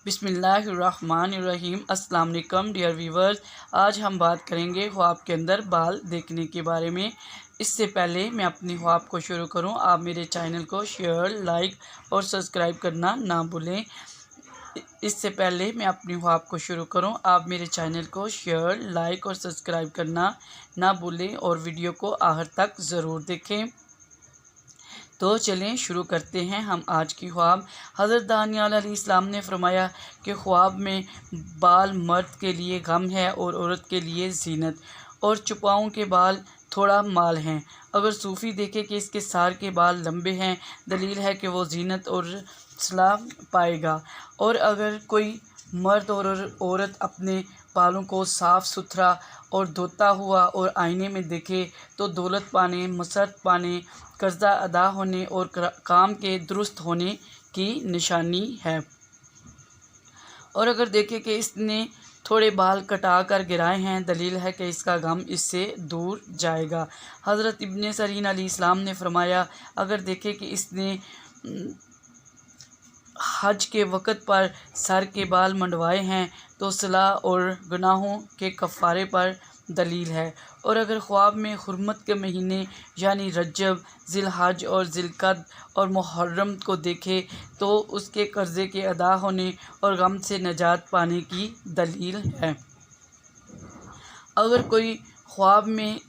बिस्मिल्लाहिर्रहमानिर्रहीम। अस्सलाम वालेकुम डियर व्यूवर्स, आज हम बात करेंगे ख्वाब के अंदर बाल देखने के बारे में। इससे पहले मैं अपनी ख्वाब को शुरू करूं, आप मेरे चैनल को शेयर, लाइक और सब्सक्राइब करना ना भूलें। इससे पहले मैं अपनी ख्वाब को शुरू करूं, आप मेरे चैनल को शेयर, लाइक और सब्सक्राइब करना ना भूलें और वीडियो को आखिर तक ज़रूर देखें। तो चलें शुरू करते हैं हम आज की ख्वाब। हज़रत दानियाल अलैहिस्सलाम ने फरमाया कि ख्वाब में बाल मर्द के लिए गम है और औरत के लिए जीनत, और चुपाओं के बाल थोड़ा माल हैं। अगर सूफ़ी देखे कि इसके सार के बाल लंबे हैं, दलील है कि वो जीनत और सलाह पाएगा। और अगर कोई मर्द और औरत अपने बालों को साफ़ सुथरा और धोता हुआ और आईने में देखे तो दौलत पाने, मसरत पाने, कर्जा अदा होने और काम के दुरुस्त होने की निशानी है। और अगर देखे कि इसने थोड़े बाल कटा कर गिराए हैं, दलील है कि इसका गम इससे दूर जाएगा। हज़रत इब्ने सरीन अलैहिस्सलाम ने फरमाया, अगर देखे कि इसने हज के वक़्त पर सर के बाल मंडवाए हैं तो सलाह और गुनाहों के कफ़ारे पर दलील है। और अगर ख्वाब में हुर्मत के महीने यानी रजब, ज़िलहज और ज़िलक़द और मुहर्रम को देखे तो उसके कर्ज़े के अदा होने और गम से निजात पाने की दलील है। अगर कोई ख्वाब में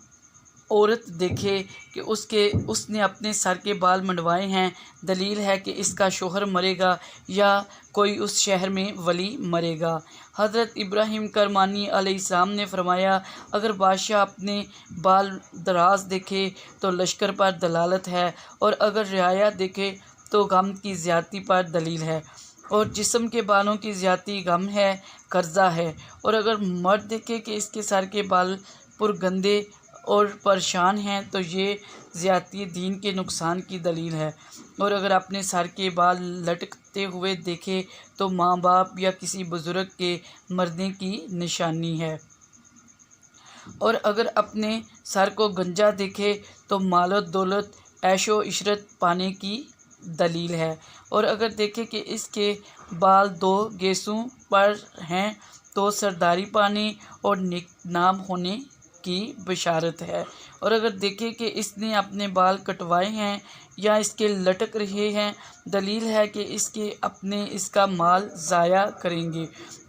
औरत देखे कि उसने अपने सर के बाल मंडवाए हैं, दलील है कि इसका शोहर मरेगा या कोई उस शहर में वली मरेगा। हज़रत इब्राहीम करमानी अलैहिस्सलाम ने फरमाया, अगर बादशाह अपने बाल दराज देखे तो लश्कर पर दलालत है, और अगर रियाया देखे तो गम की ज़्यादती पर दलील है, और जिस्म के बालों की ज़्यादती गम है, कर्जा है। और अगर मर्द देखे कि इसके सर के बाल पुरगंदे और परेशान हैं तो ये ज़्यादती दीन के नुकसान की दलील है। और अगर अपने सर के बाल लटकते हुए देखे तो माँ बाप या किसी बुज़ुर्ग के मरने की निशानी है। और अगर अपने सर को गंजा देखे तो मालत दौलत, ऐशो इशरत पाने की दलील है। और अगर देखे कि इसके बाल दो गेसों पर हैं तो सरदारी पाने और नेक नाम होने की बशारत है। और अगर देखे कि इसने अपने बाल कटवाए हैं या इसके लटक रहे हैं, दलील है कि इसका माल ज़ाया करेंगे।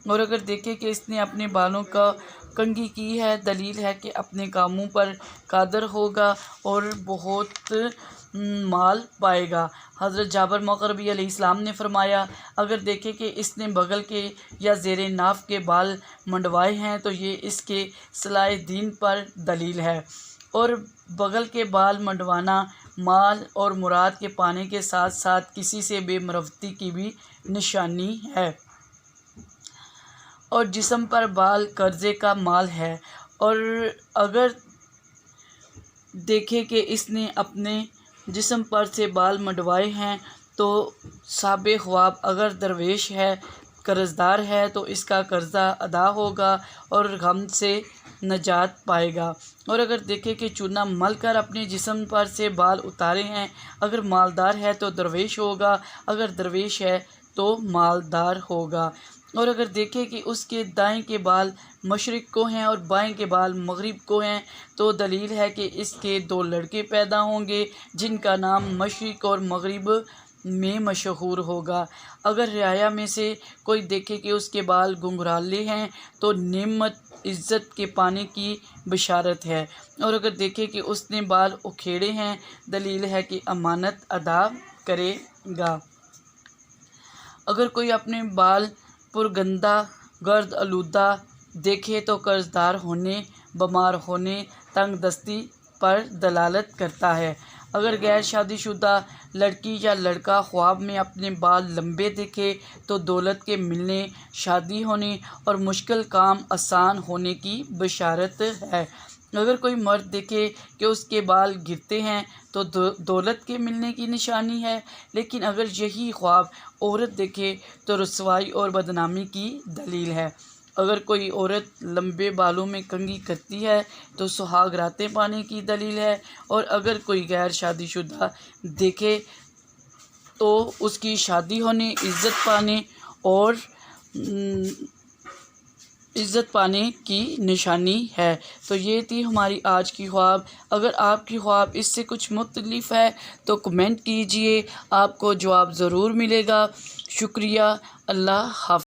और अगर देखे कि इसने अपने बालों का कंघी की है, दलील है कि अपने कामों पर कादर होगा और बहुत माल पाएगा। हज़रत जाबर मग़रिबी अलैहिस्सलाम ने फरमाया, अगर देखे कि इसने बगल के या ज़ेरे नाफ के बाल मंडवाए हैं तो ये इसके सलाह दीन पर दलील है। और बगल के बाल मंडवाना माल और मुराद के पाने के साथ साथ किसी से बेमरवती की भी निशानी है। और जिस्म पर बाल कर्ज़े का माल है। और अगर देखे कि इसने अपने जिस्म पर से बाल मंडवाए हैं तो साबे ख्वाब अगर दरवेश है, कर्ज़दार है तो इसका कर्ज़ा अदा होगा और गम से नजात पाएगा। और अगर देखे कि चूना मल कर अपने जिस्म पर से बाल उतारे हैं, अगर मालदार है तो दरवेश होगा, अगर दरवेश है तो मालदार होगा। और अगर देखे कि उसके दाएं के बाल मशरिक़ को हैं और बाएं के बाल मगरिब को हैं तो दलील है कि इसके दो लड़के पैदा होंगे जिनका नाम मशरिक़ और मगरिब में मशहूर होगा। अगर रियाया में से कोई देखे कि उसके बाल घुंघराले हैं तो नेमत इज़्ज़त के पाने की बशारत है। और अगर देखे कि उसने बाल उखेड़े हैं, दलील है कि अमानत अदा करेगा। अगर कोई अपने बाल पुरगंदा गर्द आलूदा देखे तो कर्जदार होने, बीमार होने, तंग दस्ती पर दलालत करता है। अगर गैर शादीशुदा लड़की या लड़का ख्वाब में अपने बाल लंबे देखे तो दौलत के मिलने, शादी होने और मुश्किल काम आसान होने की बशारत है। अगर कोई मर्द देखे कि उसके बाल गिरते हैं तो दौलत के मिलने की निशानी है। लेकिन अगर यही ख्वाब औरत देखे तो रुसवाई और बदनामी की दलील है। अगर कोई औरत लंबे बालों में कंघी करती है तो सुहाग रातें पाने की दलील है। और अगर कोई गैर शादीशुदा देखे तो उसकी शादी होने, इज़्ज़त पाने और عزت پانے کی نشانی ہے۔ تو یہ تھی ہماری آج کی خواب۔ اگر آپ کی خواب اس سے کچھ مختلف ہے تو کمنٹ کیجئے، آپ کو جواب ضرور ملے گا۔ شکریہ، اللہ حافظ۔